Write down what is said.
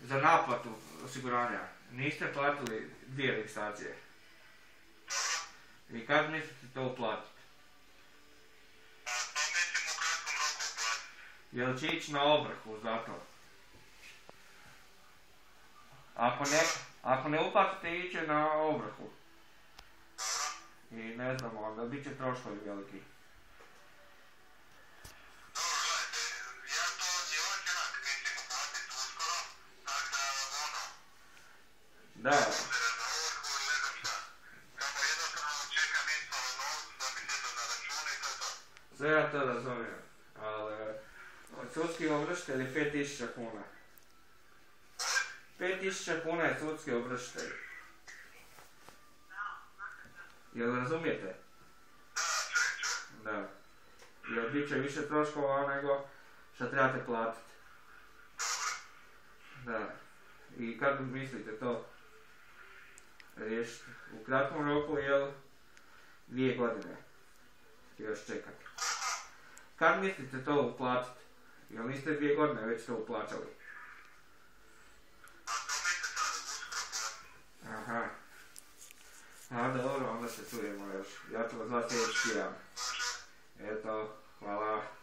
za naplatu osiguranja. Niste platili 2 registracije. I kad mislite to uplatiti? A to mislim u kratkom roku uplatiti. Jel će ići na ovrhu za to? Ako ne uplatite, iće na ovrhu. I ne znam, onda bit će troškovi veliki. Dobro, gledajte, ja to djevojke onak mislim uplatiti uskoro, tak da ono, Da, udere na ovrhu ili ne znam šta. Samo jednostavno čekam isto novcu da mi sjede na račune i to je to. sve ja to razumijem, ali sudski ovršitelj je 5000 kuna. 5000 kuna je sudski ovršitelj. Jel razumijete? Da. Jer bit će više troškova nego što trebate platiti. Da. I kad mislite to riješiti? U kratkom roku, jel? 2 godine. Još čekati. Kad mislite to uplatiti? Jel niste 2 godine već to uplaćali? A to mislim sad uskoro platiti. Aha. A dobro, onda se čujemo još. Ja ću vas zvati sljedeći tjedan. Može. Eto, hvala.